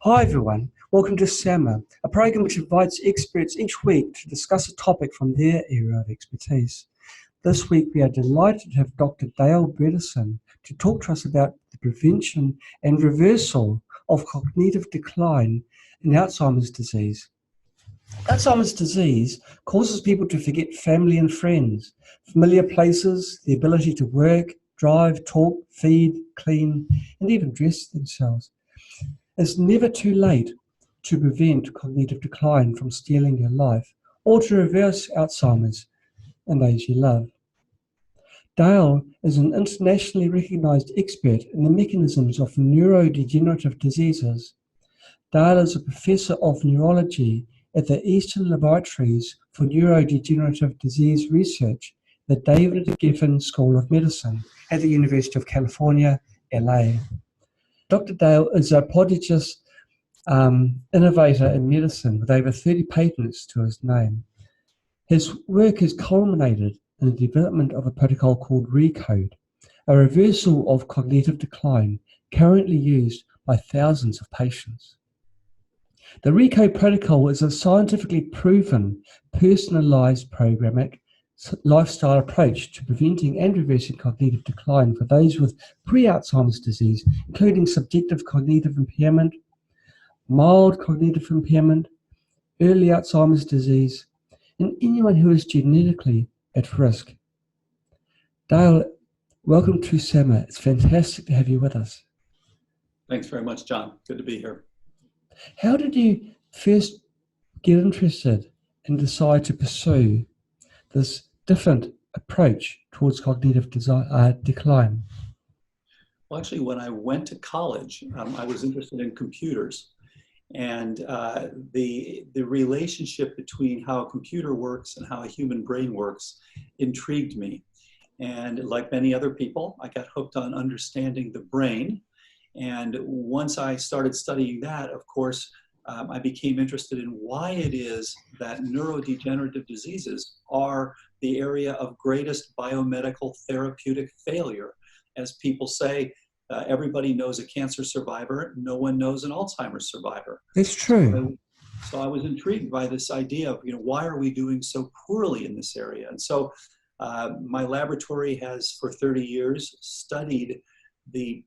Hi everyone, welcome to SAMA, a program which invites experts each week to discuss a topic from their area of expertise. This week we are delighted to have Dr. Dale Bredesen to talk to us about the prevention and reversal of cognitive decline in Alzheimer's disease. Alzheimer's disease causes people to forget family and friends, familiar places, the ability to work, drive, talk, feed, clean, and even dress themselves. It's never too late to prevent cognitive decline from stealing your life or to reverse Alzheimer's in those you love. Dale is an internationally recognized expert in the mechanisms of neurodegenerative diseases. Dale is a professor of neurology at the Eastern Laboratories for Neurodegenerative Disease Research, the David Geffen School of Medicine at the University of California, LA. Dr. Dale is a prodigious innovator in medicine with over 30 patents to his name. His work has culminated in the development of a protocol called ReCODE, a reversal of cognitive decline currently used by thousands of patients. The ReCODE protocol is a scientifically proven, personalized programmatic lifestyle approach to preventing and reversing cognitive decline for those with pre-Alzheimer's disease, including subjective cognitive impairment, mild cognitive impairment, early Alzheimer's disease, and anyone who is genetically at risk. Dale, welcome to SAMA. It's fantastic to have you with us. Thanks very much, John. Good to be here. How did you first get interested and decide to pursue this different approach towards cognitive decline? Well, actually, when I went to college, I was interested in computers, and the relationship between how a computer works and how a human brain works intrigued me. And like many other people, I got hooked on understanding the brain. And once I started studying that, of course, I became interested in why it is that neurodegenerative diseases are the area of greatest biomedical therapeutic failure. As people say, everybody knows a cancer survivor, no one knows an Alzheimer's survivor. It's true. So I was intrigued by this idea of, why are we doing so poorly in this area? And so my laboratory has for 30 years studied the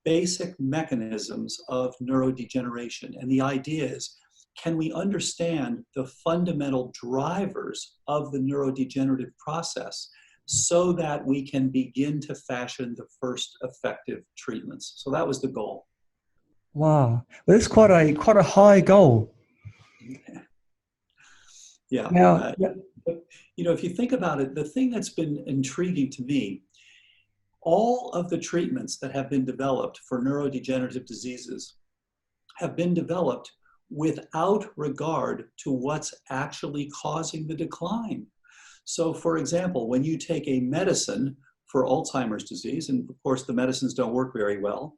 basic mechanisms of neurodegeneration. And the idea is, can we understand the fundamental drivers of the neurodegenerative process so that we can begin to fashion the first effective treatments? So that was the goal. Wow, well, that's quite a high goal. Yeah. Now, if you think about it, the thing that's been intriguing to me, all of the treatments that have been developed for neurodegenerative diseases have been developed without regard to what's actually causing the decline. So, for example, when you take a medicine for Alzheimer's disease, and of course the medicines don't work very well,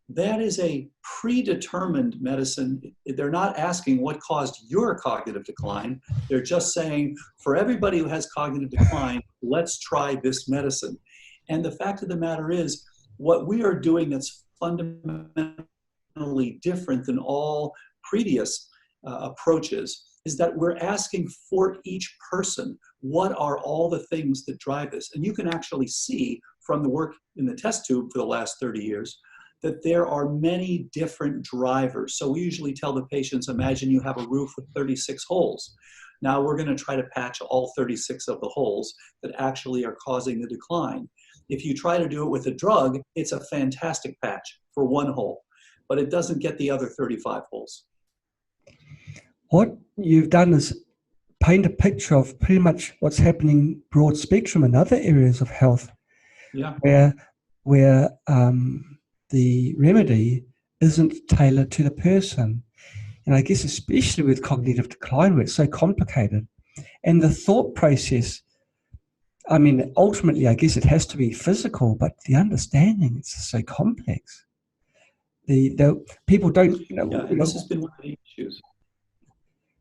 that is a predetermined medicine. They're not asking what caused your cognitive decline. They're just saying, for everybody who has cognitive decline, let's try this medicine. And the fact of the matter is, what we are doing that's fundamentally different than all previous approaches is that we're asking for each person, what are all the things that drive this? And you can actually see from the work in the test tube for the last 30 years that there are many different drivers. So we usually tell the patients, imagine you have a roof with 36 holes. Now we're going to try to patch all 36 of the holes that actually are causing the decline. If you try to do it with a drug, it's a fantastic patch for one hole, but it doesn't get the other 35 holes. What you've done is paint a picture of pretty much what's happening broad spectrum in other areas of health, where the remedy isn't tailored to the person. And I guess especially with cognitive decline, where it's so complicated. And the thought process, I mean, ultimately, I guess it has to be physical, but the understanding, it's so complex. The people don't, this has been one of the issues.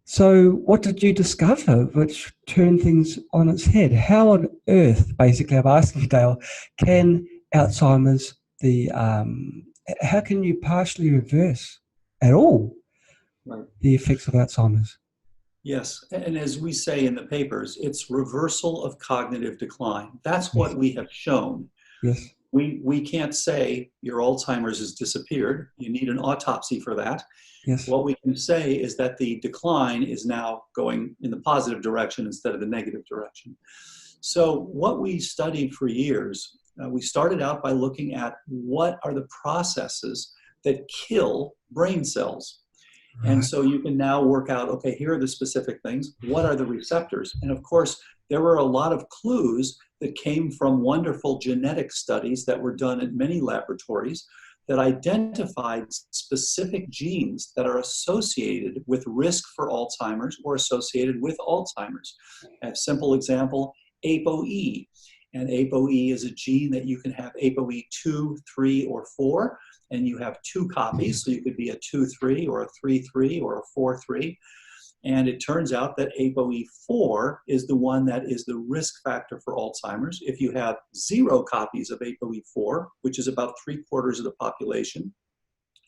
So what did you discover which turned things on its head? How on earth, basically, I'm asking Dale, can Alzheimer's, how can you partially reverse at all Right. the effects of Alzheimer's. Yes, and as we say in the papers, it's reversal of cognitive decline. That's Yes. what we have shown. Yes. We can't say your Alzheimer's has disappeared. You need an autopsy for that. Yes. What we can say is that the decline is now going in the positive direction instead of the negative direction. So what we studied for years, we started out by looking at what are the processes that kill brain cells. Right. And so you can now work out, okay, here are the specific things. What are the receptors? And of course, there were a lot of clues that came from wonderful genetic studies that were done at many laboratories that identified specific genes that are associated with risk for Alzheimer's or associated with Alzheimer's. A simple example, ApoE. And ApoE is a gene that you can have ApoE2, 3, or 4. And you have 2 copies, so you could be a 2-3 or a 3-3 or a 4-3. And it turns out that ApoE4 is the one that is the risk factor for Alzheimer's. If you have 0 copies of ApoE4, which is about 3/4 of the population,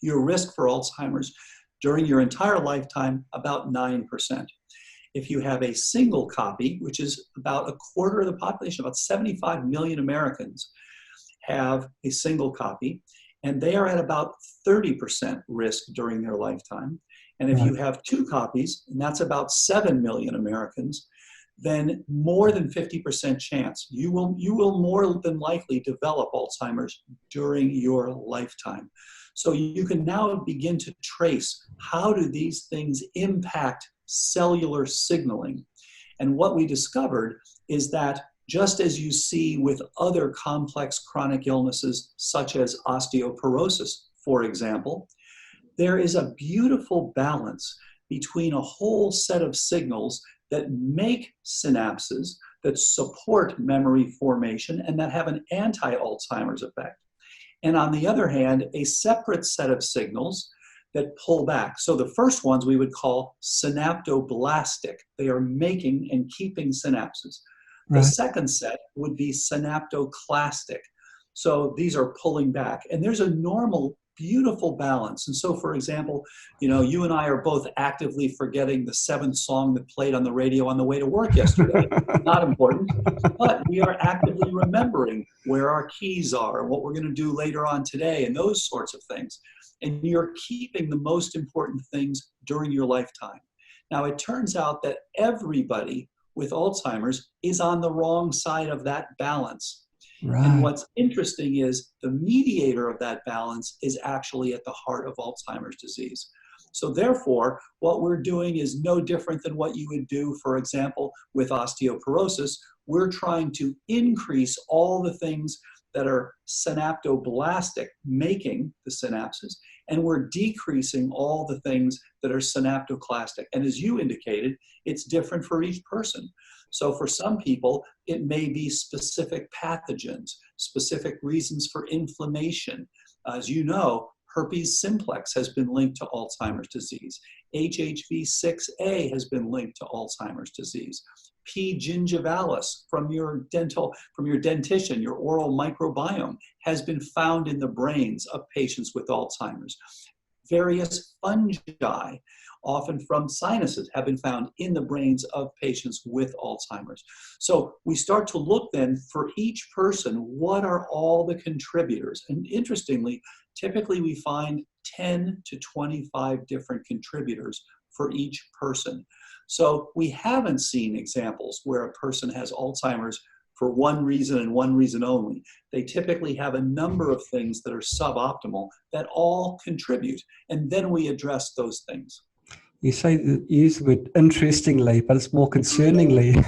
your risk for Alzheimer's during your entire lifetime, about 9%. If you have a single copy, which is about 1/4 of the population, about 75 million Americans have a single copy, and they are at about 30% risk during their lifetime. And if you have 2 copies, and that's about 7 million Americans, then more than 50% chance you will more than likely develop Alzheimer's during your lifetime. So you can now begin to trace how do these things impact cellular signaling. And what we discovered is that just as you see with other complex chronic illnesses, such as osteoporosis, for example, there is a beautiful balance between a whole set of signals that make synapses, that support memory formation, and that have an anti-Alzheimer's effect. And on the other hand, a separate set of signals that pull back. So the first ones we would call synaptoblastic. They are making and keeping synapses. The second set would be synaptoclastic. So these are pulling back. And there's a normal, beautiful balance. And so, for example, you and I are both actively forgetting the 7th song that played on the radio on the way to work yesterday. Not important. But we are actively remembering where our keys are and what we're going to do later on today and those sorts of things. And you're keeping the most important things during your lifetime. Now, it turns out that everybody with Alzheimer's is on the wrong side of that balance. Right. And what's interesting is the mediator of that balance is actually at the heart of Alzheimer's disease. So therefore, what we're doing is no different than what you would do, for example, with osteoporosis. We're trying to increase all the things that are synaptoblastic, making the synapses, and we're decreasing all the things that are synaptoclastic. And as you indicated, it's different for each person. So for some people, it may be specific pathogens, specific reasons for inflammation. As you know, herpes simplex has been linked to Alzheimer's disease. HHV6A has been linked to Alzheimer's disease. P. gingivalis from your dentition, your oral microbiome, has been found in the brains of patients with Alzheimer's. Various fungi, often from sinuses, have been found in the brains of patients with Alzheimer's. So we start to look then for each person, what are all the contributors? And interestingly, typically we find 10 to 25 different contributors for each person. So we haven't seen examples where a person has Alzheimer's for one reason and one reason only. They typically have a number of things that are suboptimal that all contribute, and then we address those things. You use the word interestingly, but it's more concerningly.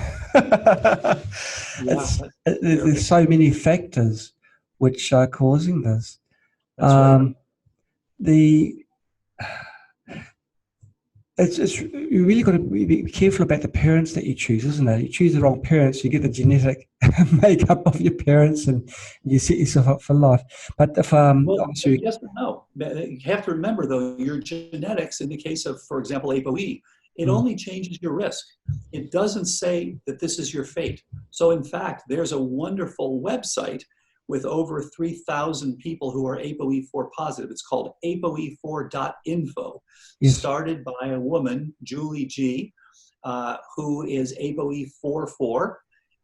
There's so many factors which are causing this. That's right. You really got to be careful about the parents that you choose, isn't it? You choose the wrong parents, you get the genetic makeup of your parents, and you set yourself up for life. But if obviously, yes and no. You have to remember, though, your genetics, in the case of, for example, ApoE, it only changes your risk. It doesn't say that this is your fate. So, in fact, there's a wonderful website with over 3,000 people who are ApoE4 positive. It's called ApoE4.info, Yes. started by a woman, Julie G., who is ApoE44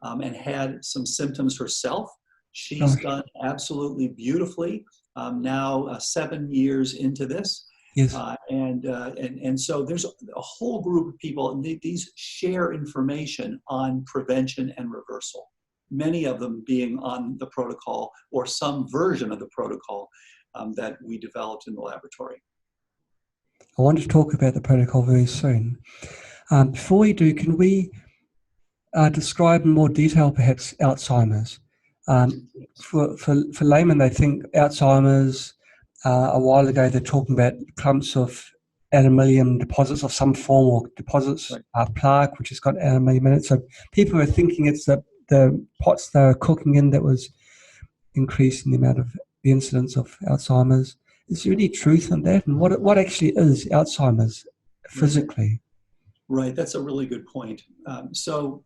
and had some symptoms herself. She's done absolutely beautifully now 7 years into this. Yes. And so there's a whole group of people, and these share information on prevention and reversal, many of them being on the protocol or some version of the protocol that we developed in the laboratory. I want to talk about the protocol very soon. Before we do, can we describe in more detail perhaps Alzheimer's? For laymen, they think Alzheimer's, a while ago they're talking about clumps of adenylum deposits of some form, or deposits, plaque, which has got adenylum in it. So people are thinking it's the pots they were cooking in that was increasing the amount of the incidence of Alzheimer's. Is there any truth in that? And what actually is Alzheimer's physically? Right, that's a really good point. So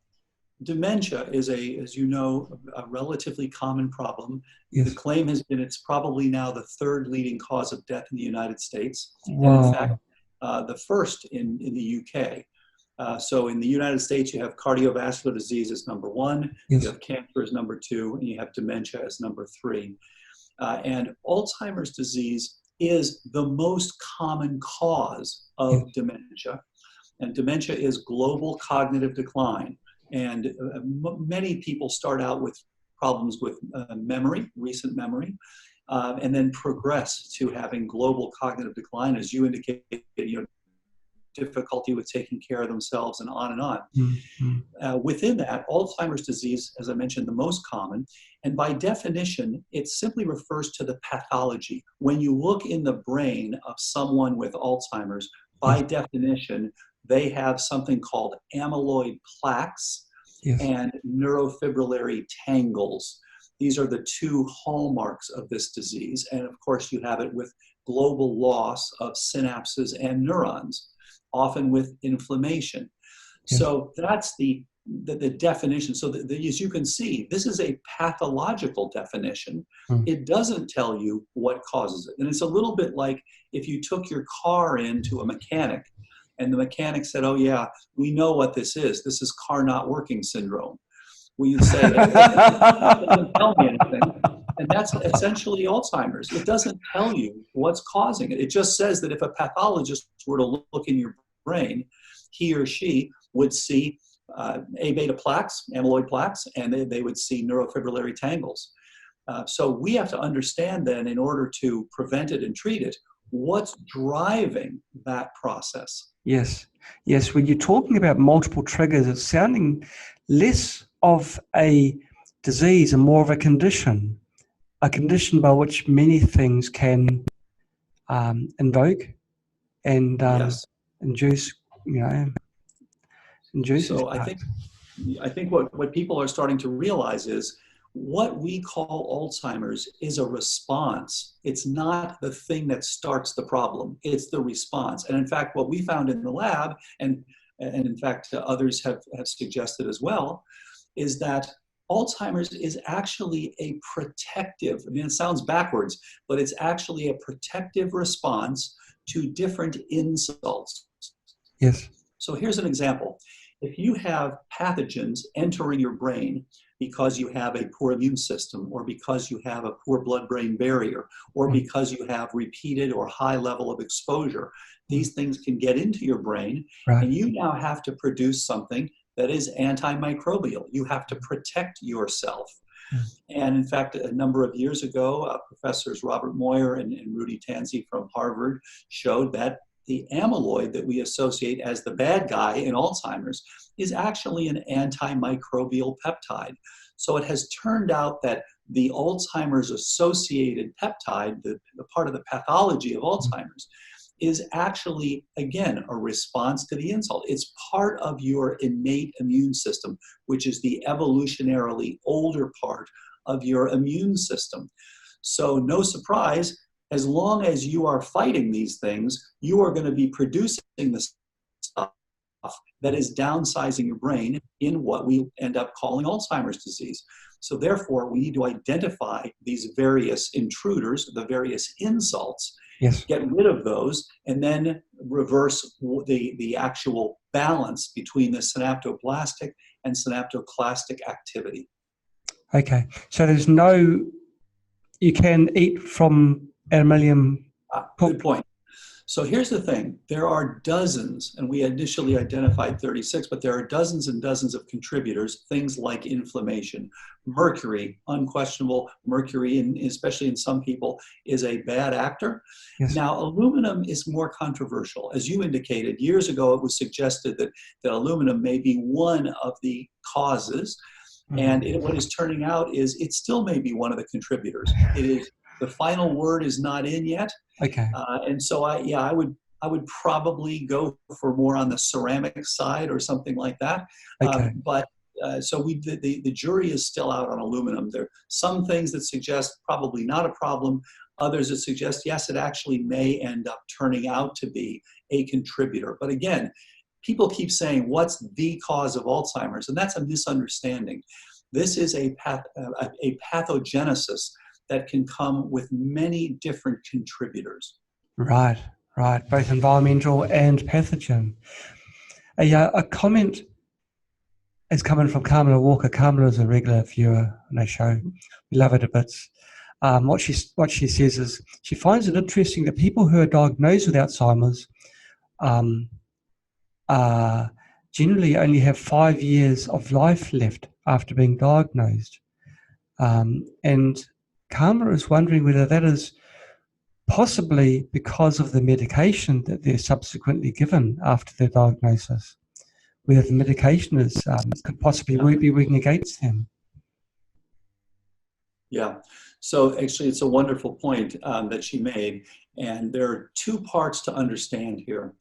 dementia is as you know, a relatively common problem. Yes. The claim has been it's probably now the third leading cause of death in the United States. Wow. And in fact, the first in the UK. So in the United States, you have cardiovascular disease as number 1, yes. You have cancer as number 2, and you have dementia as number 3. And Alzheimer's disease is the most common cause of yes. dementia. And dementia is global cognitive decline. And many people start out with problems with memory, recent memory, and then progress to having global cognitive decline, as you indicated, difficulty with taking care of themselves, and on and on. Mm-hmm. Within that, Alzheimer's disease, as I mentioned, the most common, and by definition, it simply refers to the pathology. When you look in the brain of someone with Alzheimer's, by yes. definition, they have something called amyloid plaques yes. and neurofibrillary tangles. These are the 2 hallmarks of this disease. And of course, you have it with global loss of synapses and neurons, often with inflammation. Yes. So that's the definition. So as you can see, this is a pathological definition. It doesn't tell you what causes it. And it's a little bit like if you took your car into a mechanic and the mechanic said, "Oh yeah, we know what this is. This is car not working syndrome." Well, you'd say, "It doesn't tell me anything." And that's essentially Alzheimer's. It doesn't tell you what's causing it. It just says that if a pathologist were to look in your brain, he or she would see A-beta plaques, amyloid plaques, and they would see neurofibrillary tangles. So we have to understand then, in order to prevent it and treat it, what's driving that process. Yes, yes. When you're talking about multiple triggers, it's sounding less of a disease and more of a condition by which many things can invoke and Yes. induce, induce. So I think what people are starting to realize is what we call Alzheimer's is a response. It's not the thing that starts the problem. It's the response. And in fact, what we found in the lab, and in fact others have suggested as well, is that Alzheimer's is actually a protective, it sounds backwards, but it's actually a protective response to different insults. Yes. So here's an example. If you have pathogens entering your brain because you have a poor immune system, or because you have a poor blood-brain barrier, or because you have repeated or high level of exposure, these things can get into your brain, and you now have to produce something that is antimicrobial. You have to protect yourself. And in fact, a number of years ago, Professors Robert Moyer and Rudy Tanzi from Harvard showed that the amyloid that we associate as the bad guy in Alzheimer's is actually an antimicrobial peptide. So it has turned out that the Alzheimer's associated peptide, the part of the pathology of Alzheimer's, is actually, again, a response to the insult. It's part of your innate immune system, which is the evolutionarily older part of your immune system. So no surprise, as long as you are fighting these things, you are going to be producing the stuff that is downsizing your brain in what we end up calling Alzheimer's disease. So therefore, we need to identify these various intruders, the various insults, Yes. get rid of those, and then reverse the actual balance between the synaptoblastic and synaptoclastic activity. Okay. So there's no, you can eat from ammonium. Good point. So here's the thing. There are dozens, and we initially identified 36, but there are dozens and dozens of contributors, things like inflammation. Mercury, unquestionable. Mercury, especially in some people, is a bad actor. Yes. Now, aluminum is more controversial. As you indicated, years ago, it was suggested that aluminum may be one of the causes. And what is turning out is it still may be one of the contributors. It is, the final word is not in yet. Okay. And so I would probably go for more on the ceramic side or something like that. Okay. So the jury is still out on aluminum. There are some things that suggest probably not a problem. Others that suggest, yes, it actually may end up turning out to be a contributor. But again, people keep saying, what's the cause of Alzheimer's? And that's a misunderstanding. This is a pathogenesis that can come with many different contributors. Right, both environmental and pathogen. A comment is coming from Carmela Walker. Carmela is a regular viewer on our show. We love it a bit. What she says is she finds it interesting that people who are diagnosed with Alzheimer's generally only have 5 years of life left after being diagnosed. And Karma is wondering whether that is possibly because of the medication that they're subsequently given after their diagnosis, whether the medication is could possibly be working against them. Yeah, so actually it's a wonderful point that she made, and there are two parts to understand here.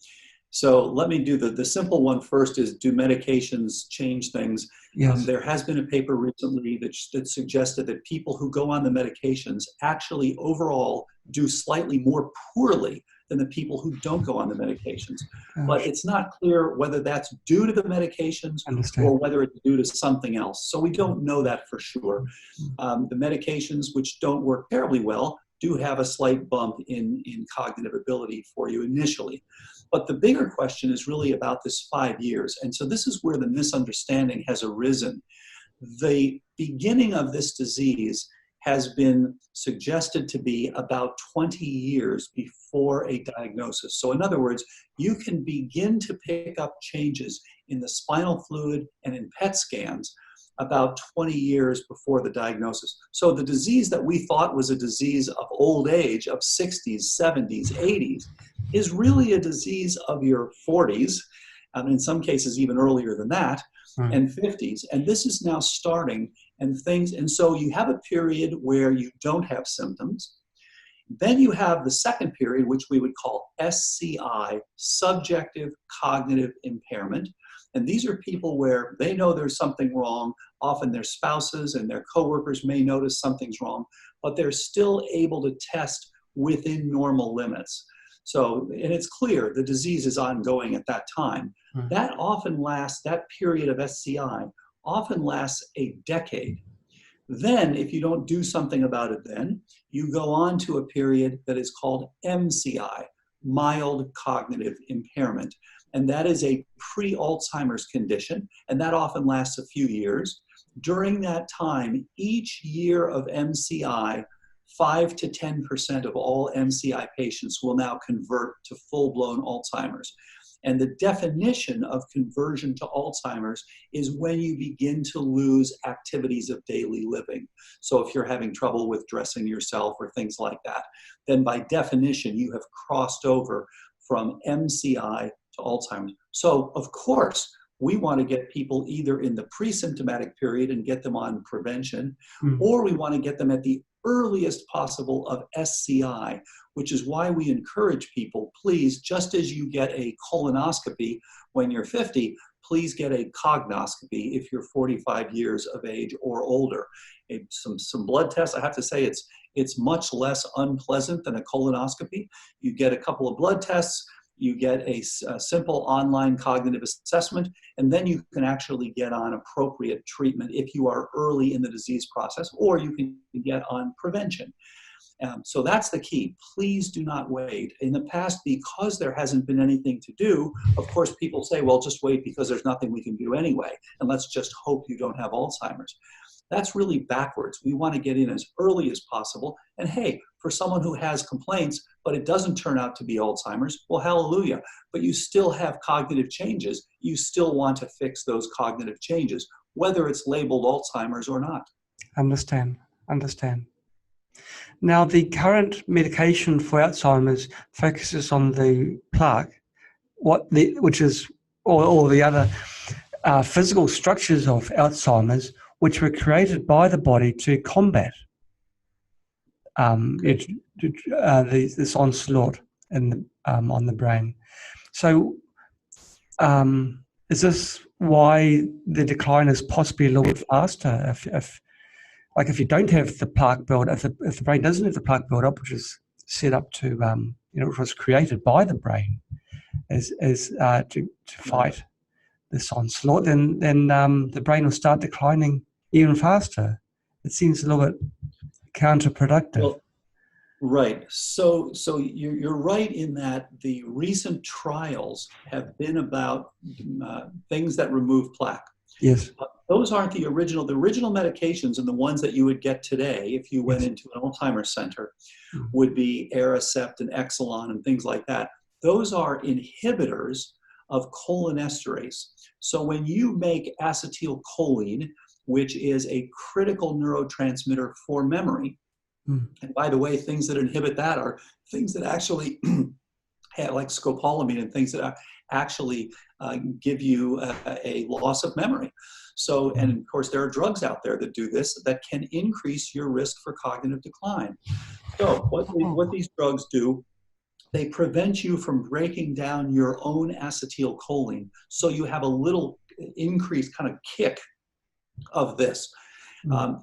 So let me do the simple one first is, do medications change things? Yes. There has been a paper recently that suggested that people who go on the medications actually overall do slightly more poorly than the people who don't go on the medications. Gosh. But it's not clear whether that's due to the medications or whether it's due to something else. So we don't know that for sure. The medications, which don't work terribly well, do have a slight bump in cognitive ability for you initially. But the bigger question is really about this 5 years. And so this is where the misunderstanding has arisen. The beginning of this disease has been suggested to be about 20 years before a diagnosis. So in other words, you can begin to pick up changes in the spinal fluid and in PET scans about 20 years before the diagnosis. So the disease that we thought was a disease of old age, of 60s, 70s, 80s, is really a disease of your 40s, in some cases even earlier than that, and 50s. And this is now starting, and so you have a period where you don't have symptoms. Then you have the second period, which we would call SCI, subjective cognitive impairment. And these are people where they know there's something wrong. Often their spouses and their coworkers may notice something's wrong, but they're still able to test within normal limits. So, and it's clear the disease is ongoing at that time. That often lasts, that period of SCI often lasts a decade. Then, if you don't do something about it then, you go on to a period that is called MCI, mild cognitive impairment. And that is a pre-Alzheimer's condition, and that often lasts a few years. During that time, each year of MCI, 5 to 10% of all MCI patients will now convert to full-blown Alzheimer's. And the definition of conversion to Alzheimer's is when you begin to lose activities of daily living. So if you're having trouble with dressing yourself or things like that, then by definition, you have crossed over from MCI to Alzheimer's. So of course, we want to get people either in the pre-symptomatic period and get them on prevention, or we want to get them at the earliest possible of SCI, which is why we encourage people, please, just as you get a colonoscopy when you're 50, please get a cognoscopy if you're 45 years of age or older. Some blood tests, I have to say it's much less unpleasant than a colonoscopy. You get a couple of blood tests, You get a simple online cognitive assessment, and then you can actually get on appropriate treatment if you are early in the disease process, or you can get on prevention. So that's the key. Please do not wait. In the past, because there hasn't been anything to do, of course, people say, well, just wait because there's nothing we can do anyway, and let's just hope you don't have Alzheimer's. That's really backwards. We want to get in as early as possible. And hey, for someone who has complaints, but it doesn't turn out to be Alzheimer's, well, hallelujah. But you still have cognitive changes. You still want to fix those cognitive changes, whether it's labeled Alzheimer's or not. Understand. Now, the current medication for Alzheimer's focuses on the plaque, which is all the other physical structures of Alzheimer's, which were created by the body to combat this onslaught on the brain. So, is this why the decline is possibly a little bit faster? If you don't have the plaque build, if the brain doesn't have the plaque build up, which is set up to, which was created by the brain, to fight this onslaught, then the brain will start declining even faster. It seems a little bit counterproductive. Well, right. So you're right in that the recent trials have been about things that remove plaque. Yes. Those aren't the original. The original medications and the ones that you would get today if you went into an Alzheimer's center would be Aricept and Exelon and things like that. Those are inhibitors of cholinesterase. So when you make acetylcholine, which is a critical neurotransmitter for memory, and by the way, things that inhibit that are things that actually, like scopolamine and things that actually give you a loss of memory. So, and of course, there are drugs out there that do this that can increase your risk for cognitive decline. So what these drugs do, they prevent you from breaking down your own acetylcholine. So you have a little increased kind of kick of this.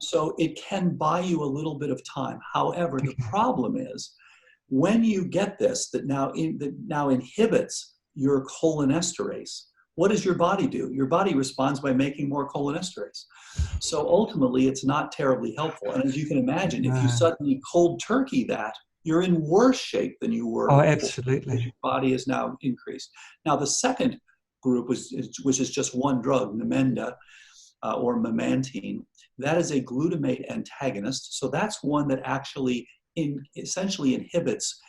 So it can buy you a little bit of time. However, the problem is when you get this that now inhibits your cholinesterase, what does your body do? Your body responds by making more cholinesterase. So ultimately, it's not terribly helpful. And as you can imagine, if you suddenly cold turkey that, you're in worse shape than you were. Oh, absolutely. Your body is now increased. Now, the second group, which is just one drug, Namenda, or memantine, that is a glutamate antagonist. So that's one that actually essentially inhibits,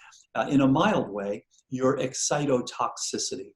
in a mild way, your excitotoxicity.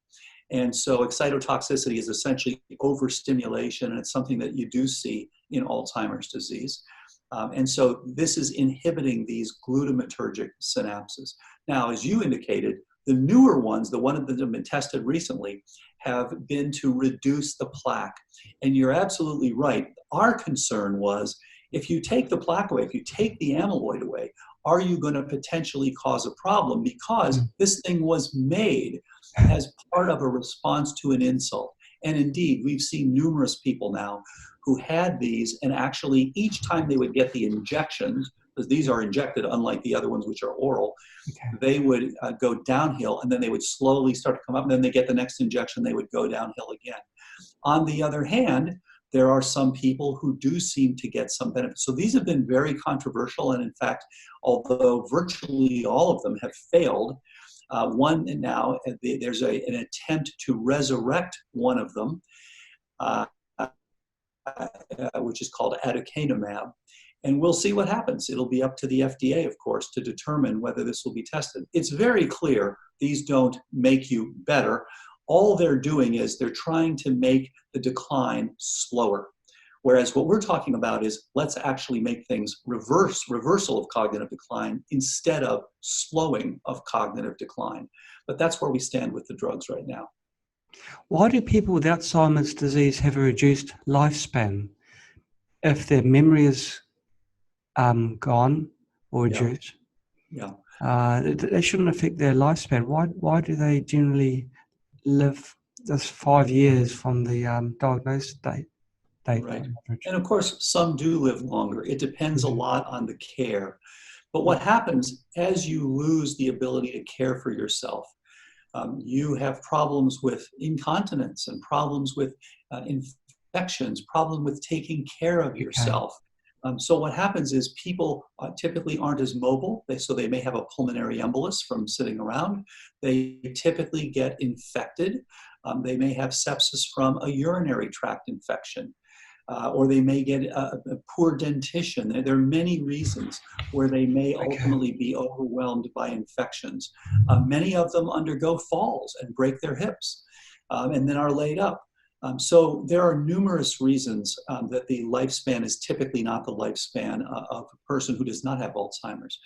And so excitotoxicity is essentially overstimulation, and it's something that you do see in Alzheimer's disease. And so this is inhibiting these glutamatergic synapses. Now, as you indicated, the newer ones, the ones that have been tested recently, have been to reduce the plaque. And you're absolutely right. Our concern was, if you take the plaque away, if you take the amyloid away, are you going to potentially cause a problem? Because this thing was made as part of a response to an insult. And indeed, we've seen numerous people now who had these, and actually each time they would get the injections, because these are injected unlike the other ones which are oral, they would go downhill, and then they would slowly start to come up, and then they get the next injection, they would go downhill again. On the other hand, there are some people who do seem to get some benefit. So these have been very controversial, and in fact, although virtually all of them have failed, one now, there's an attempt to resurrect one of them, which is called aducanumab. And we'll see what happens. It'll be up to the FDA, of course, to determine whether this will be tested. It's very clear these don't make you better. All they're doing is they're trying to make the decline slower. Whereas what we're talking about is let's actually make things reversal of cognitive decline instead of slowing of cognitive decline. But that's where we stand with the drugs right now. Why do people with Alzheimer's disease have a reduced lifespan if their memory is gone or reduced? Yeah. They shouldn't affect their lifespan. Why do they generally live just 5 years from the diagnosis date? Right. And of course, some do live longer. It depends a lot on the care. But what happens as you lose the ability to care for yourself, You have problems with incontinence and problems with infections, problem with taking care of yourself. So what happens is people typically aren't as mobile, so they may have a pulmonary embolus from sitting around. They typically get infected. They may have sepsis from a urinary tract infection. Or they may get a poor dentition. There are many reasons where they may ultimately be overwhelmed by infections. Many of them undergo falls and break their hips and then are laid up. So there are numerous reasons that the lifespan is typically not the lifespan of a person who does not have Alzheimer's.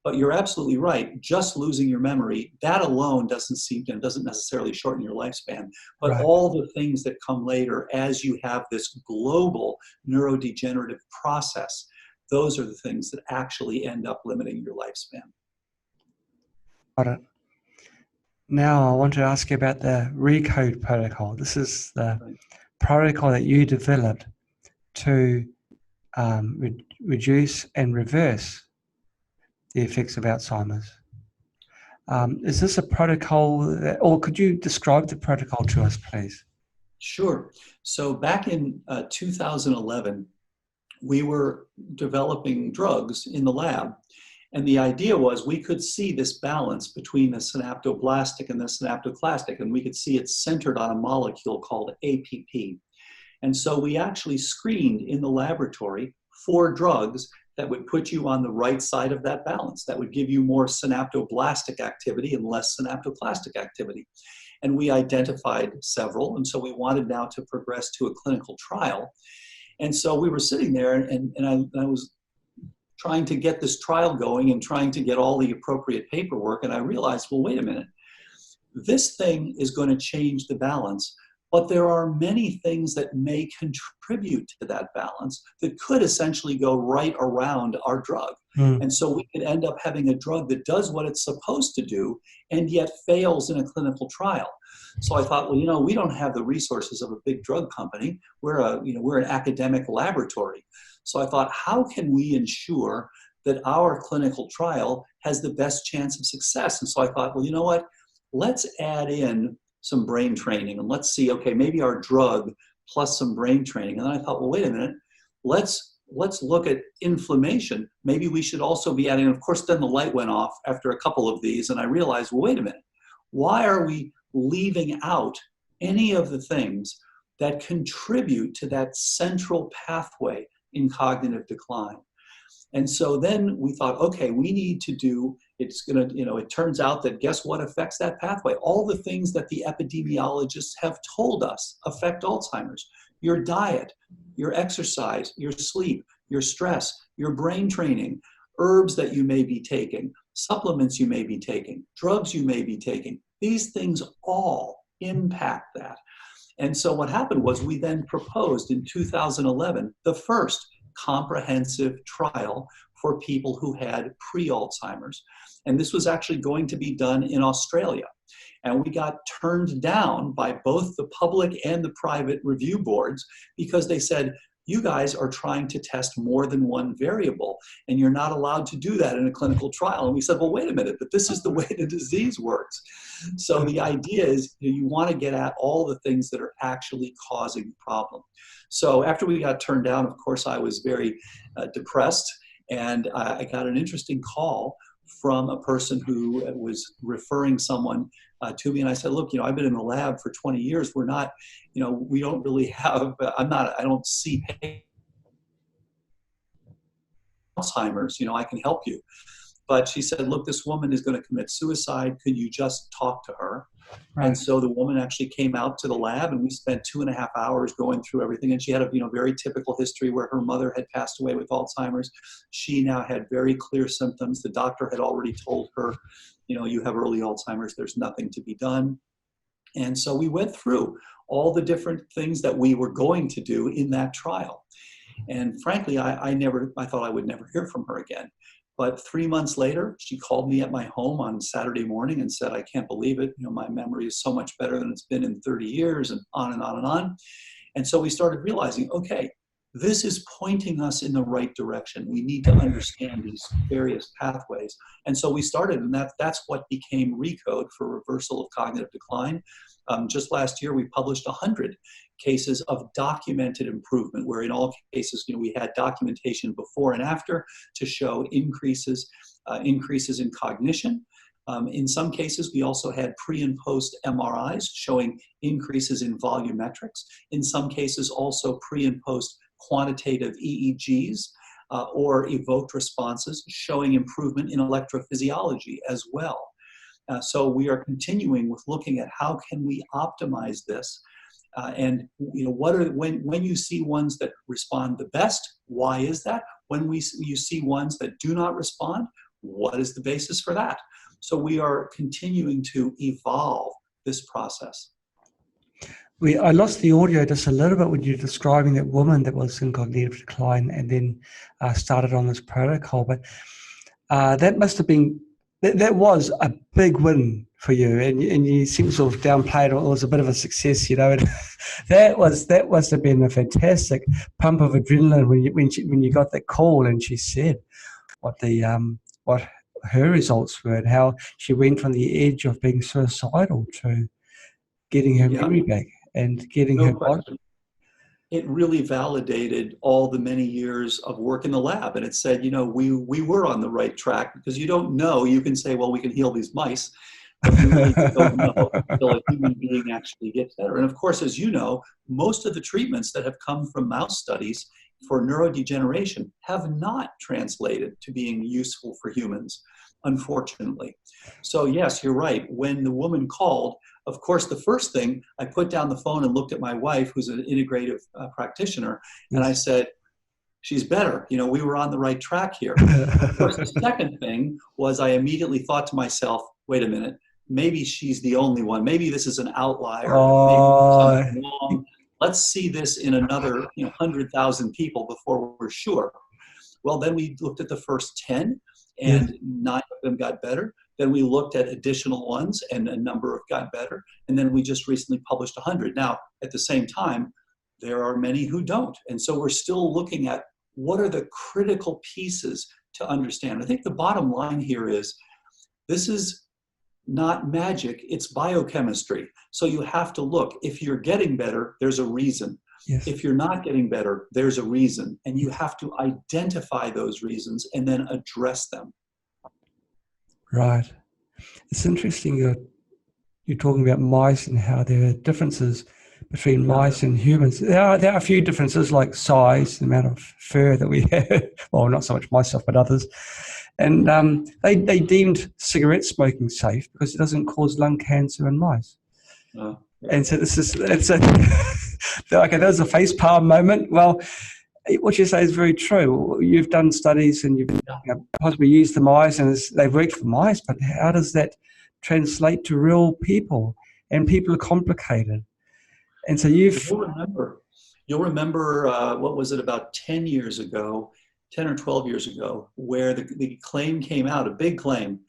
But you're absolutely right. Just losing your memory, that alone doesn't necessarily shorten your lifespan. But all the things that come later as you have this global neurodegenerative process, those are the things that actually end up limiting your lifespan. Got it. Now I want to ask you about the ReCODE protocol. This is the protocol that you developed to reduce and reverse the effects of Alzheimer's. Is this a protocol, or could you describe the protocol to us, please? Sure. So back in 2011, we were developing drugs in the lab. And the idea was we could see this balance between the synaptoblastic and the synaptoclastic, and we could see it centered on a molecule called APP. And so we actually screened in the laboratory 4 drugs that would put you on the right side of that balance, that would give you more synaptoblastic activity and less synaptoclastic activity. And we identified several, and so we wanted now to progress to a clinical trial. And so we were sitting there, and I was trying to get this trial going and trying to get all the appropriate paperwork, and I realized, well, wait a minute, this thing is going to change the balance, but there are many things that may contribute to that balance that could essentially go right around our drug. And so we could end up having a drug that does what it's supposed to do and yet fails in a clinical trial. So I thought, well, we don't have the resources of a big drug company. We're an academic laboratory. So I thought, how can we ensure that our clinical trial has the best chance of success? And so I thought, well, you know what? Let's add in some brain training and let's see, okay, maybe our drug plus some brain training. And then I thought, well, wait a minute, let's look at inflammation. Maybe we should also be adding, and of course, then the light went off after a couple of these, and I realized, well, wait a minute, why are we leaving out any of the things that contribute to that central pathway in cognitive decline? And so then we thought, okay, we need to do, it turns out that guess what affects that pathway? All the things that the epidemiologists have told us affect Alzheimer's. Your diet, your exercise, your sleep, your stress, your brain training, herbs that you may be taking, supplements you may be taking, drugs you may be taking. These things all impact that. And so what happened was we then proposed in 2011 the first comprehensive trial for people who had pre-Alzheimer's. And this was actually going to be done in Australia. And we got turned down by both the public and the private review boards because they said, you guys are trying to test more than one variable, and you're not allowed to do that in a clinical trial. And we said, well, wait a minute, but this is the way the disease works. So the idea is you want to get at all the things that are actually causing the problem. So after we got turned down, of course, I was very depressed, and I got an interesting call from a person who was referring someone to me. And I said, look, I've been in the lab for 20 years. We're not, we don't really have, I don't see Alzheimer's, I can help you. But she said, look, this woman is going to commit suicide. Could you just talk to her? Right. And so the woman actually came out to the lab, and we spent 2.5 hours going through everything. And she had a very typical history where her mother had passed away with Alzheimer's. She now had very clear symptoms. The doctor had already told her, you have early Alzheimer's. There's nothing to be done. And so we went through all the different things that we were going to do in that trial. And frankly, I thought I would never hear from her again. But 3 months later, she called me at my home on Saturday morning and said, I can't believe it. My memory is so much better than it's been in 30 years, and on and on and on. And so we started realizing, okay, this is pointing us in the right direction. We need to understand these various pathways. And so we started, and that's what became ReCODE, for reversal of cognitive decline. Just last year, we published 100 cases of documented improvement, where in all cases, we had documentation before and after to show increases in cognition. In some cases, we also had pre and post MRIs showing increases in volumetrics. In some cases, also pre and post quantitative EEGs or evoked responses showing improvement in electrophysiology as well. So we are continuing with looking at how can we optimize this. And when you see ones that respond the best, why is that? When you see ones that do not respond, what is the basis for that? So we are continuing to evolve this process. I lost the audio just a little bit when you were describing that woman that was in cognitive decline and then started on this protocol. But that must have been, that was a big win for you, and you seem to sort of downplay it. It was a bit of a success, that must have been a fantastic pump of adrenaline when you got that call and she said what her results were and how she went from the edge of being suicidal to getting her memory back and getting her body. It really validated all the many years of work in the lab. And it said, we were on the right track, because you don't know. You can say, well, we can heal these mice, but you really don't know until a human being actually gets better. And of course, as you know, most of the treatments that have come from mouse studies for neurodegeneration have not translated to being useful for humans, unfortunately. So yes, you're right. When the woman called, of course, the first thing, I put down the phone and looked at my wife, who's an integrative practitioner, and I said, she's better. We were on the right track here. Of course, the second thing was I immediately thought to myself, wait a minute, maybe she's the only one. Maybe this is an outlier. Maybe something wrong. Let's see this in another 100,000 people before we're sure. Well, then we looked at the first 10, and 9 of them got better. Then we looked at additional ones, and a number of got better. And then we just recently published 100. Now, at the same time, there are many who don't. And so we're still looking at what are the critical pieces to understand. I think the bottom line here is this is not magic, it's biochemistry. So you have to look. If you're getting better, there's a reason. Yes. If you're not getting better, there's a reason. And you have to identify those reasons and then address them. Right. It's interesting you're talking about mice and how there are differences between mice and humans. There are a few differences, like size, the amount of fur that we have. Well, not so much myself, but others. And they deemed cigarette smoking safe because it doesn't cause lung cancer in mice. And so it's okay, that was a facepalm moment. Well, what you say is very true. You've done studies and you've possibly used the mice, and they've worked for mice, but how does that translate to real people? And people are complicated. And so you'll remember what was it, about 10 years ago, 10 or 12 years ago, where the claim came out, a big claim,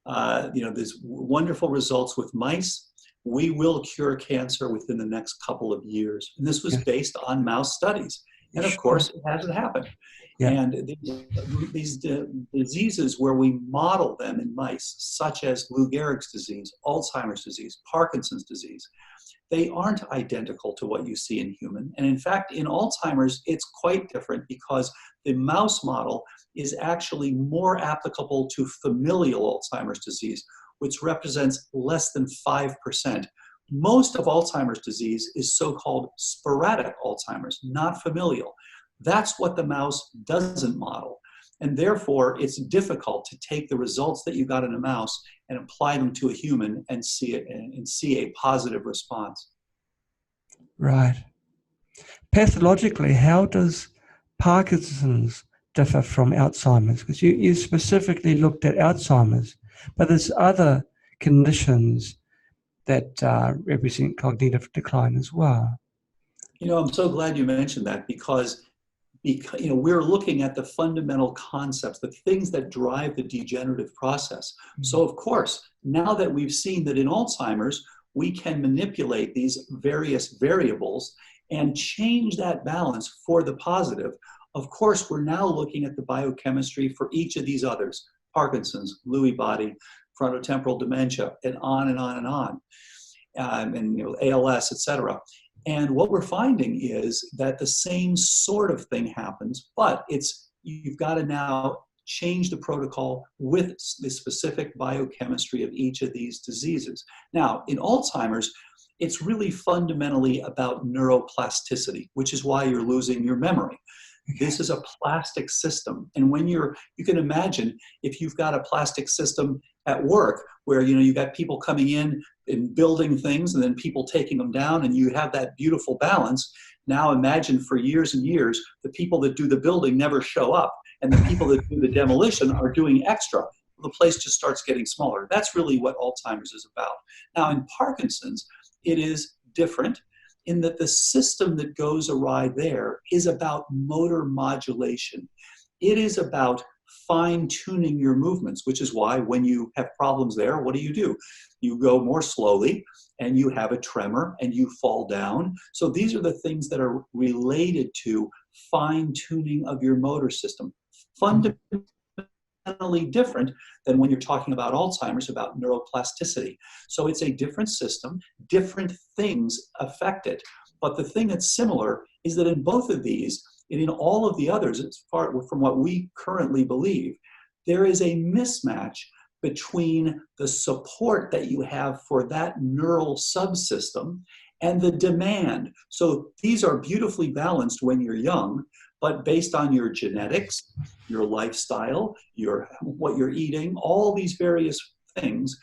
there's wonderful results with mice. We will cure cancer within the next couple of years. And this was based on mouse studies. And of course, it hasn't happened. Yeah. And these diseases where we model them in mice, such as Lou Gehrig's disease, Alzheimer's disease, Parkinson's disease, they aren't identical to what you see in human. And in fact, in Alzheimer's, it's quite different because the mouse model is actually more applicable to familial Alzheimer's disease, which represents less than 5%. Most of Alzheimer's disease is so-called sporadic Alzheimer's, not familial. That's what the mouse doesn't model. And therefore, it's difficult to take the results that you got in a mouse and apply them to a human and see a positive response. Right. Pathologically, how does Parkinson's differ from Alzheimer's? Because you specifically looked at Alzheimer's, but there's other conditions that represent cognitive decline as well. I'm so glad you mentioned that because we're looking at the fundamental concepts, the things that drive the degenerative process. So of course, now that we've seen that in Alzheimer's, we can manipulate these various variables and change that balance for the positive. Of course, we're now looking at the biochemistry for each of these others: Parkinson's, Lewy body, frontotemporal dementia, and on and on and on, and ALS, etc. And what we're finding is that the same sort of thing happens, but you've got to now change the protocol with the specific biochemistry of each of these diseases. Now, in Alzheimer's, it's really fundamentally about neuroplasticity, which is why you're losing your memory. This is a plastic system. And when you can imagine if you've got a plastic system at work where, you've got people coming in and building things and then people taking them down, and you have that beautiful balance. Now imagine for years and years, the people that do the building never show up, and the people that do the demolition are doing extra. The place just starts getting smaller. That's really what Alzheimer's is about. Now in Parkinson's, it is different in that the system that goes awry there is about motor modulation. It is about fine-tuning your movements, which is why when you have problems there, what do? You go more slowly, and you have a tremor, and you fall down. So these are the things that are related to fine-tuning of your motor system. Fundamentally different than when you're talking about Alzheimer's, about neuroplasticity. So it's a different system, different things affect it. But the thing that's similar is that in both of these, and in all of the others, as far from what we currently believe, there is a mismatch between the support that you have for that neural subsystem and the demand. So these are beautifully balanced when you're young, but based on your genetics, your lifestyle, what you're eating, all these various things,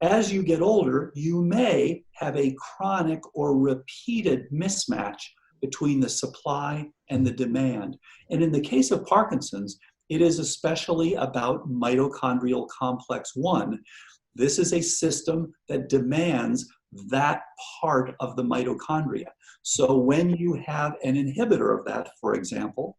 as you get older, you may have a chronic or repeated mismatch between the supply and the demand. And in the case of Parkinson's, it is especially about mitochondrial complex 1. This is a system that demands that part of the mitochondria. So when you have an inhibitor of that, for example,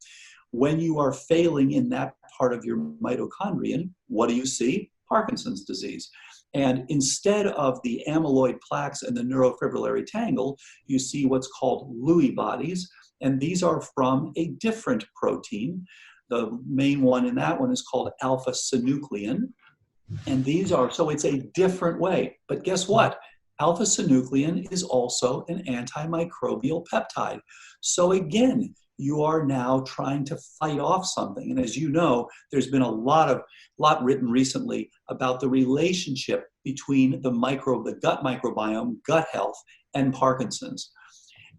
when you are failing in that part of your mitochondrion, what do you see? Parkinson's disease. And instead of the amyloid plaques and the neurofibrillary tangle, you see what's called Lewy bodies, and these are from a different protein. The main one in that one is called alpha-synuclein. And so it's a different way. But guess what? Alpha-synuclein is also an antimicrobial peptide. So again, you are now trying to fight off something. And as you know, there's been a lot written recently about the relationship between the gut microbiome, gut health, and Parkinson's.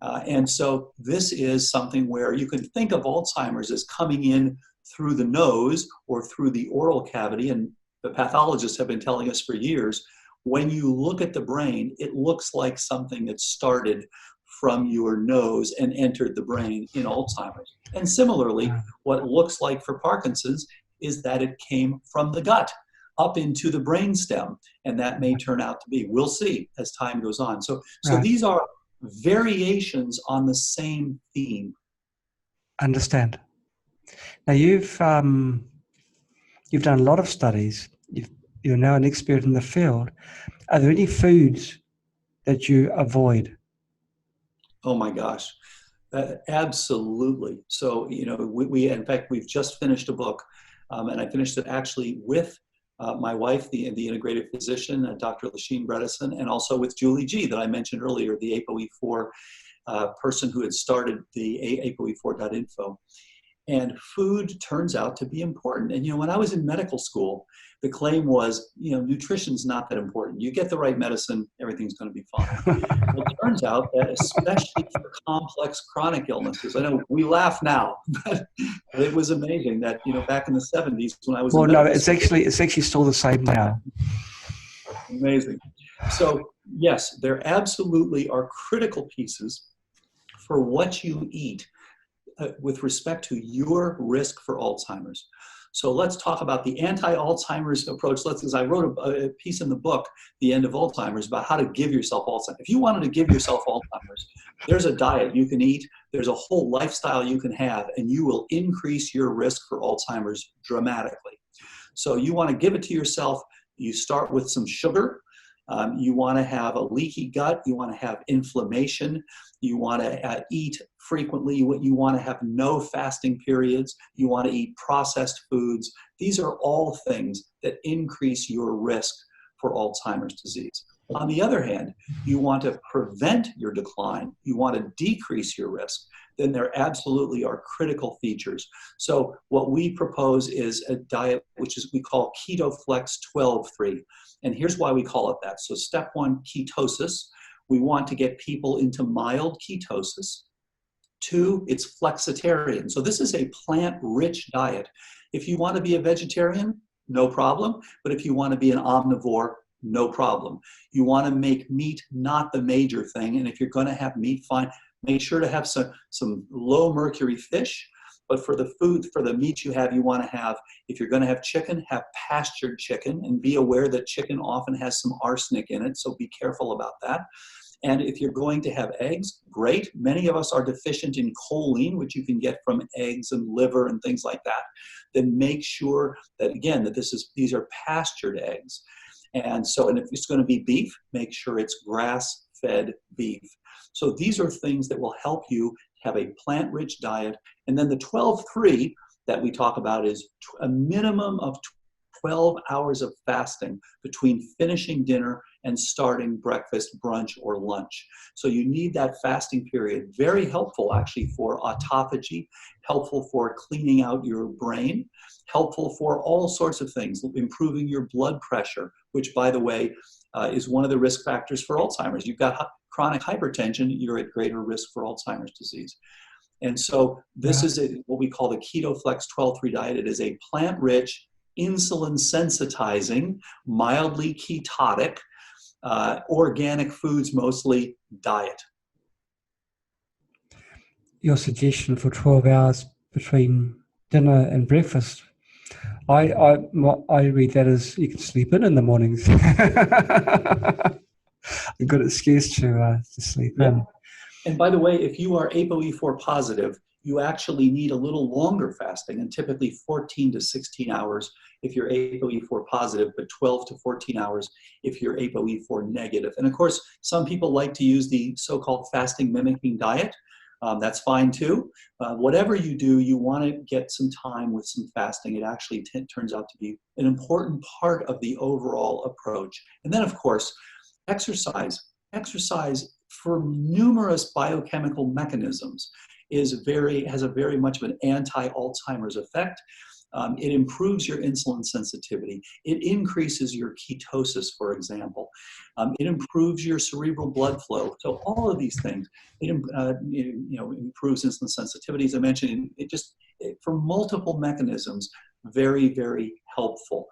And so this is something where you can think of Alzheimer's as coming in through the nose or through the oral cavity. And the pathologists have been telling us for years, when you look at the brain, it looks like something that started from your nose and entered the brain in Alzheimer's. And similarly, what it looks like for Parkinson's is that it came from the gut up into the brainstem, and that may turn out to be. We'll see as time goes on. So these are variations on the same theme. Understand. Now you've done a lot of studies. You're now an expert in the field. Are there any foods that you avoid? Oh my gosh, absolutely. So, we in fact, we've just finished a book, and I finished it actually with my wife, the integrative physician, Dr. Lasheen Bredesen, and also with Julie G that I mentioned earlier, the ApoE4 person who had started the ApoE4.info. And food turns out to be important. And, when I was in medical school, the claim was, nutrition's not that important. You get the right medicine, everything's going to be fine. Well, it turns out that especially for complex chronic illnesses, I know we laugh now, but it was amazing that, back in the 70s when I was in medical school, it's actually still the same now. Amazing. So yes, there absolutely are critical pieces for what you eat with respect to your risk for Alzheimer's. So let's talk about the anti-Alzheimer's approach. Because I wrote a piece in the book, The End of Alzheimer's, about how to give yourself Alzheimer's. If you wanted to give yourself Alzheimer's, there's a diet you can eat, there's a whole lifestyle you can have, and you will increase your risk for Alzheimer's dramatically. So you want to give it to yourself. You start with some sugar. You want to have a leaky gut. You want to have inflammation. You want to eat frequently. You want to have no fasting periods. You want to eat processed foods. These are all things that increase your risk for Alzheimer's disease. On the other hand, you want to prevent your decline. You want to decrease your risk. Then there absolutely are critical features. So what we propose is a diet which is we call Keto Flex 12-3. And here's why we call it that. So step one, ketosis. We want to get people into mild ketosis. Two, it's flexitarian. So this is a plant-rich diet. If you want to be a vegetarian, no problem. But if you want to be an omnivore, no problem. You want to make meat not the major thing. And if you're going to have meat, fine. Make sure to have some low mercury fish. But for the food, for the meat you want to have, if you're going to have chicken, have pastured chicken, and be aware that chicken often has some arsenic in it. So be careful about that. And if you're going to have eggs, great. Many of us are deficient in choline, which you can get from eggs and liver and things like that. Then make sure that, again, that these are pastured eggs. And if it's going to be beef, make sure it's grass-fed beef. So these are things that will help you have a plant-rich diet. And then the 12-3 that we talk about is a minimum of 12 hours of fasting between finishing dinner and starting breakfast, brunch, or lunch. So you need that fasting period. Very helpful, actually, for autophagy, helpful for cleaning out your brain, helpful for all sorts of things, improving your blood pressure, which, by the way, is one of the risk factors for Alzheimer's. You've got chronic hypertension, you're at greater risk for Alzheimer's disease. And so this is what we call the Keto Flex 12-3 diet. It is a plant-rich, insulin sensitizing, mildly ketotic, organic foods mostly diet. Your suggestion for 12 hours between dinner and breakfast, I read that as you can sleep in the mornings. A good excuse to sleep in. And by the way, if you are ApoE4 positive, you actually need a little longer fasting, and typically 14 to 16 hours if you're ApoE4 positive, but 12 to 14 hours if you're ApoE4 negative. And of course, some people like to use the so-called fasting mimicking diet. That's fine too. Whatever you do, you want to get some time with some fasting. It actually turns out to be an important part of the overall approach. And then, of course, exercise. Exercise for numerous biochemical mechanisms has a very much of an anti-Alzheimer's effect. It improves your insulin sensitivity. It increases your ketosis, for example. It improves your cerebral blood flow. So all of these things, it improves insulin sensitivity, as I mentioned. For multiple mechanisms, very, very helpful.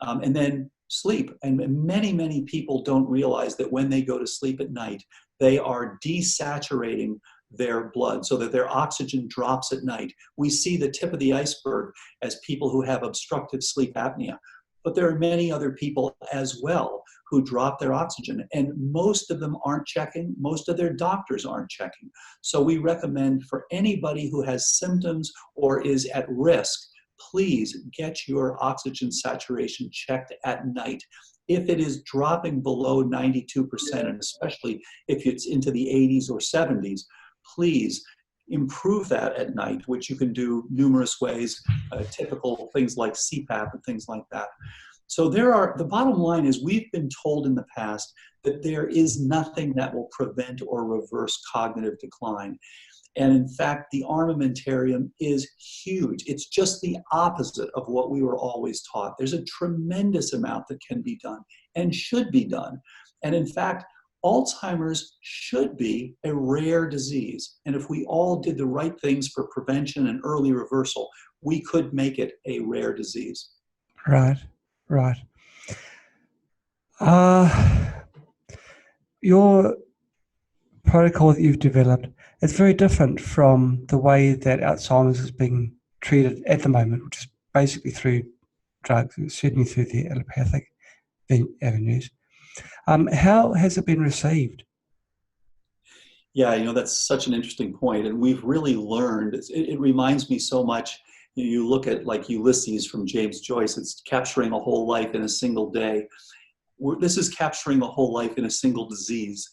And then sleep. And many, many people don't realize that when they go to sleep at night, they are desaturating their blood so that their oxygen drops at night. We see the tip of the iceberg as people who have obstructive sleep apnea, but there are many other people as well who drop their oxygen, and most of them aren't checking. Most of their doctors aren't checking. So we recommend for anybody who has symptoms or is at risk, please get your oxygen saturation checked at night. If it is dropping below 92%, and especially if it's into the 80s or 70s, please improve that at night, which you can do numerous ways, typical things like CPAP and things like that. So the bottom line is we've been told in the past that there is nothing that will prevent or reverse cognitive decline. And in fact, the armamentarium is huge. It's just the opposite of what we were always taught. There's a tremendous amount that can be done and should be done. And in fact, Alzheimer's should be a rare disease. And if we all did the right things for prevention and early reversal, we could make it a rare disease. Right. Your protocol that you've developed is very different from the way that Alzheimer's is being treated at the moment, which is basically through drugs, certainly through the allopathic avenues. How has it been received? Yeah, that's such an interesting point, and we've really learned. It reminds me so much. You look at like Ulysses from James Joyce. It's capturing a whole life in a single day. this is capturing the whole life in a single disease.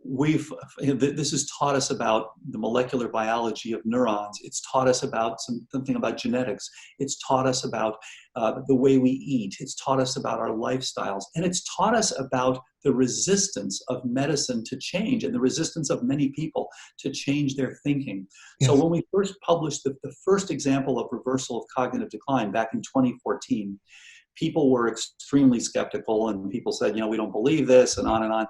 This has taught us about the molecular biology of neurons. It's taught us about something about genetics. It's taught us about the way we eat. It's taught us about our lifestyles. And it's taught us about the resistance of medicine to change and the resistance of many people to change their thinking. Yes. So when we first published the first example of reversal of cognitive decline back in 2014, people were extremely skeptical, and people said, we don't believe this, and on and on.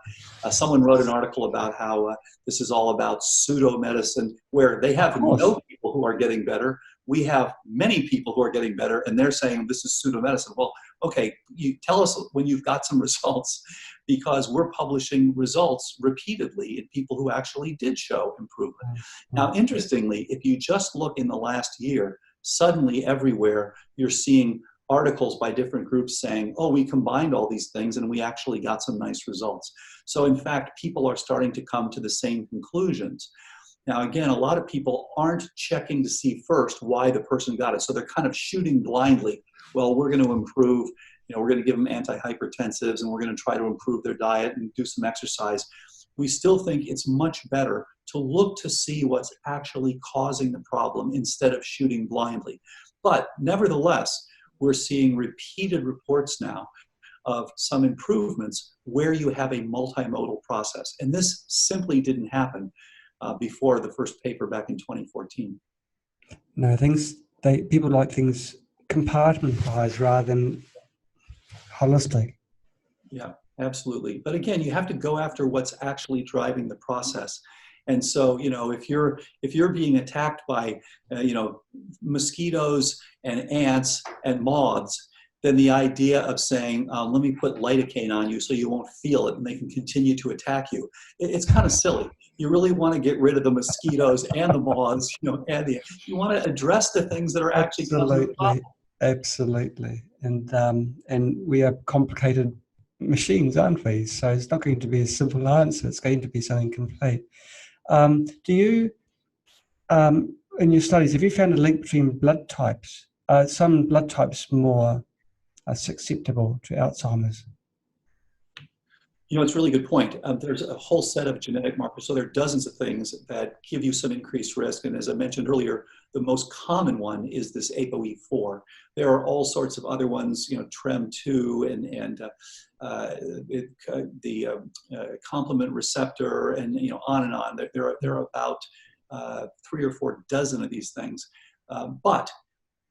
Someone wrote an article about how this is all about pseudo-medicine, where they have no people who are getting better. We have many people who are getting better, and they're saying this is pseudo-medicine. Well, okay, you tell us when you've got some results, because we're publishing results repeatedly in people who actually did show improvement. Now, interestingly, if you just look in the last year, suddenly everywhere you're seeing articles by different groups saying, oh, we combined all these things and we actually got some nice results. So in fact, people are starting to come to the same conclusions. Now, again, a lot of people aren't checking to see first why the person got it. So they're kind of shooting blindly. Well, we're going to improve, we're going to give them antihypertensives and we're going to try to improve their diet and do some exercise. We still think it's much better to look to see what's actually causing the problem instead of shooting blindly. But nevertheless, we're seeing repeated reports now of some improvements where you have a multimodal process. And this simply didn't happen before the first paper back in 2014. No, people like things compartmentalized rather than holistic. Yeah, absolutely. But again, you have to go after what's actually driving the process. And so, if you're being attacked by, mosquitoes and ants and moths, then the idea of saying, let me put lidocaine on you so you won't feel it and they can continue to attack you, it's kind of silly. You really want to get rid of the mosquitoes and the moths, and you want to address the things that are actually causing the problem. Absolutely. And we are complicated machines, aren't we? So it's not going to be a simple answer. It's going to be something complete. Do you, in your studies, have you found a link between blood types? Some blood types more susceptible to Alzheimer's? It's a really good point. There's a whole set of genetic markers. So there are dozens of things that give you some increased risk. And as I mentioned earlier, the most common one is this ApoE4. There are all sorts of other ones, TREM2 and the complement receptor, and on and on. There are about 3 or 4 dozen of these things. But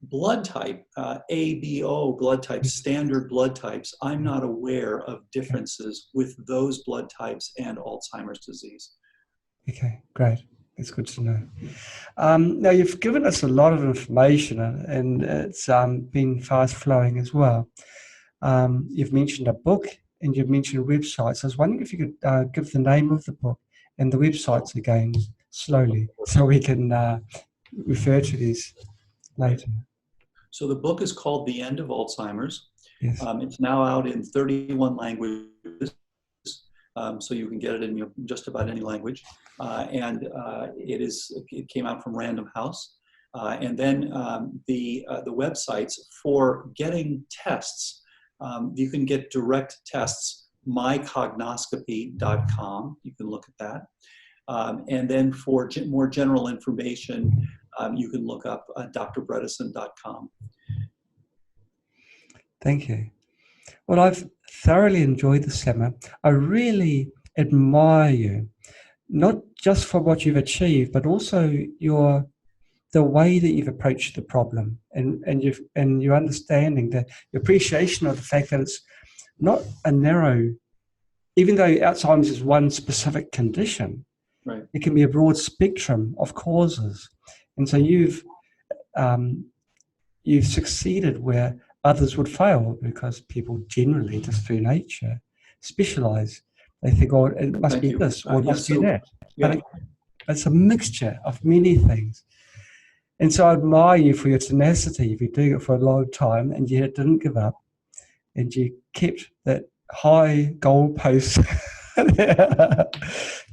blood type, ABO blood types, standard blood types, I'm not aware of differences with those blood types and Alzheimer's disease. Okay, great. It's good to know. Now, you've given us a lot of information, and it's been fast-flowing as well. You've mentioned a book, and you've mentioned websites. I was wondering if you could give the name of the book and the websites again slowly, so we can refer to these later. So the book is called The End of Alzheimer's. Yes. It's now out in 31 languages, so you can get it in just about any language. It came out from Random House. And then the websites for getting tests, you can get direct tests, mycognoscopy.com. You can look at that. And then for more general information, you can look up drbredesen.com. Thank you. Well, I've thoroughly enjoyed the seminar. I really admire you, not just for what you've achieved, but also the way that you've approached the problem and your understanding, your appreciation of the fact that it's not a narrow, even though Alzheimer's is one specific condition, right. It can be a broad spectrum of causes. And so you've succeeded where others would fail, because people generally, just through nature, specialize. They think, oh, it must be this or it must be that. Yeah. But it's a mixture of many things. And so I admire you for your tenacity. You've been doing it for a long time, and you didn't give up, and you kept that high goalpost.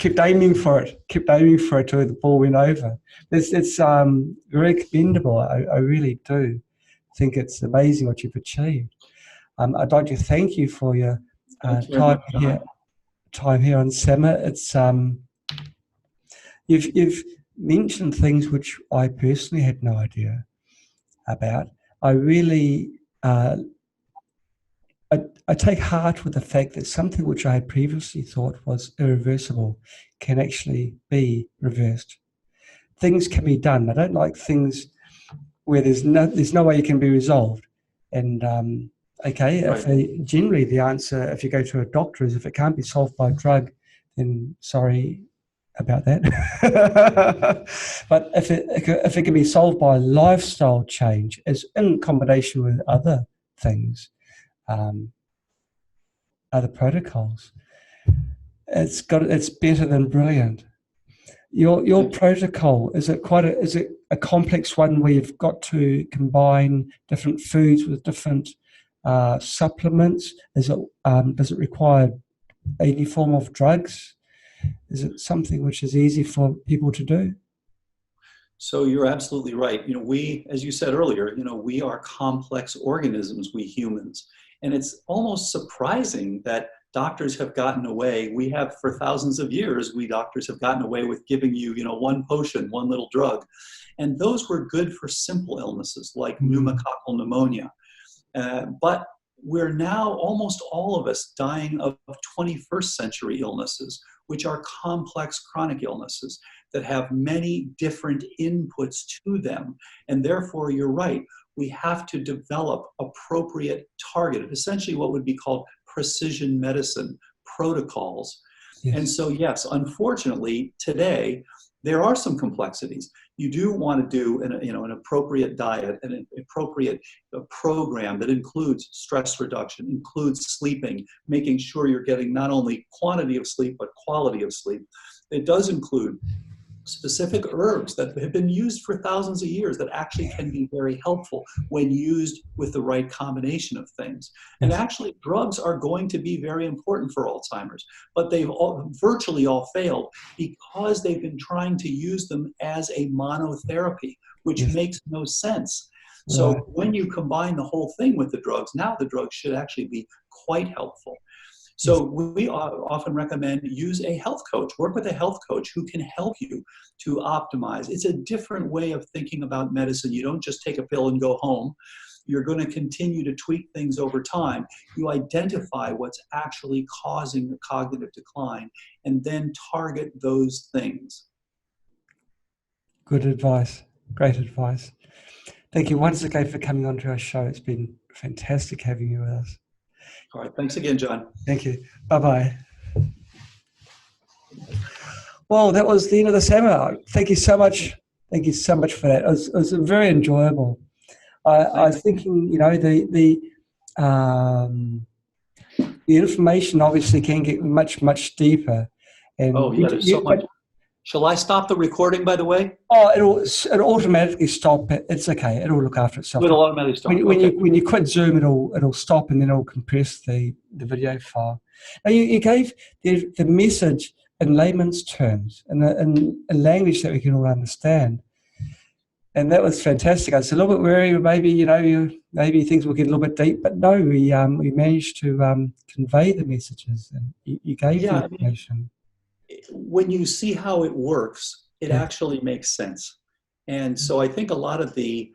kept aiming for it till the ball went over. It's very commendable. I really do think it's amazing what you've achieved. I'd like to thank you for your Thanks very much, John. time here on SEMA. It's you've mentioned things which I personally had no idea about. I really I take heart with the fact that something which I had previously thought was irreversible can actually be reversed. Things can be done. I don't like things where there's no way it can be resolved. And okay, Right. Generally the answer, if you go to a doctor, is if it can't be solved by a drug, then sorry about that. But if it can be solved by lifestyle change, as in combination with other things, other protocols, it's better than brilliant. Your protocol, is it a complex one where you've got to combine different foods with different supplements? Does it require any form of drugs? Is it something which is easy for people to do? So you're absolutely right. We, as you said earlier, we are complex organisms, we humans. And it's almost surprising that doctors have gotten away. We have, for thousands of years, we doctors have gotten away with giving you, one potion, one little drug. And those were good for simple illnesses like pneumococcal pneumonia. But we're now, almost all of us, dying of 21st century illnesses, which are complex chronic illnesses that have many different inputs to them. And therefore, you're right, we have to develop appropriate targeted, essentially what would be called precision medicine protocols. Yes. And so, yes, unfortunately, today, there are some complexities. You do want to do an appropriate diet, an appropriate program that includes stress reduction, includes sleeping, making sure you're getting not only quantity of sleep, but quality of sleep. It does include specific herbs that have been used for thousands of years that actually can be very helpful when used with the right combination of things. And actually, drugs are going to be very important for Alzheimer's, but they've virtually all failed because they've been trying to use them as a monotherapy, which makes no sense. So when you combine the whole thing with the drugs, now the drugs should actually be quite helpful. So we often recommend use a health coach, work with a health coach who can help you to optimize. It's a different way of thinking about medicine. You don't just take a pill and go home. You're going to continue to tweak things over time. You identify what's actually causing the cognitive decline and then target those things. Good advice. Great advice. Thank you once again for coming on to our show. It's been fantastic having you with us. All right. Thanks again, John. Thank you. Bye-bye. Well, that was the end of the seminar. Thank you so much. Thank you so much for that. It was very enjoyable. I was thinking, the information obviously can get much, much deeper. And there's so much. Shall I stop the recording, by the way? Oh, it'll automatically stop. It's okay. It'll look after itself. It'll automatically stop. When you quit Zoom, it'll stop and then it'll compress the video file. Now you gave the message in layman's terms and in a language that we can all understand, and that was fantastic. I was a little bit worried, maybe things will get a little bit deep, but no, we managed to convey the messages, and you gave the information. When you see how it works, it actually makes sense. And so I think a lot of the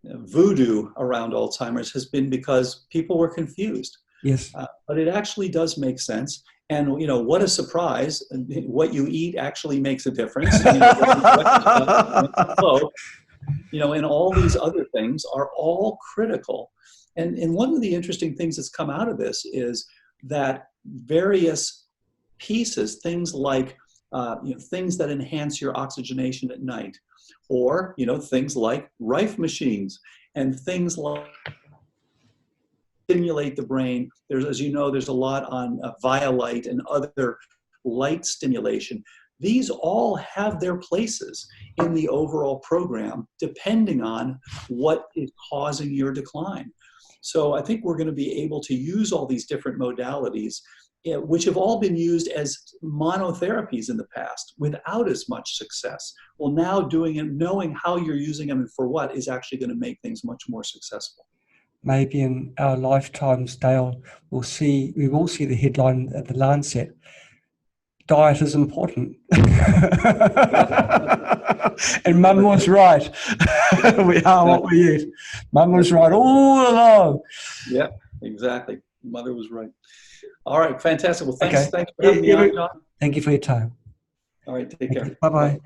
voodoo around Alzheimer's has been because people were confused. Yes. But it actually does make sense. And, what a surprise. What you eat actually makes a difference. And all these other things are all critical. And one of the interesting things that's come out of this is that various pieces, things like things that enhance your oxygenation at night, or things like Rife machines and things like stimulate the brain. There's a lot on Violite and other light stimulation. These all have their places in the overall program, depending on what is causing your decline. So I think we're going to be able to use all these different modalities, which have all been used as monotherapies in the past without as much success. Well, now doing it, knowing how you're using them and for what, is actually going to make things much more successful. maybe in our lifetimes, Dale, we will see the headline at the Lancet. Diet is important. And Mum was right. We are what we eat. Mum was right all along. Yeah, exactly. Mother was right. All right, fantastic. Well, thanks Okay. for having me on, John. Thank you for your time. All right, take care. Bye-bye.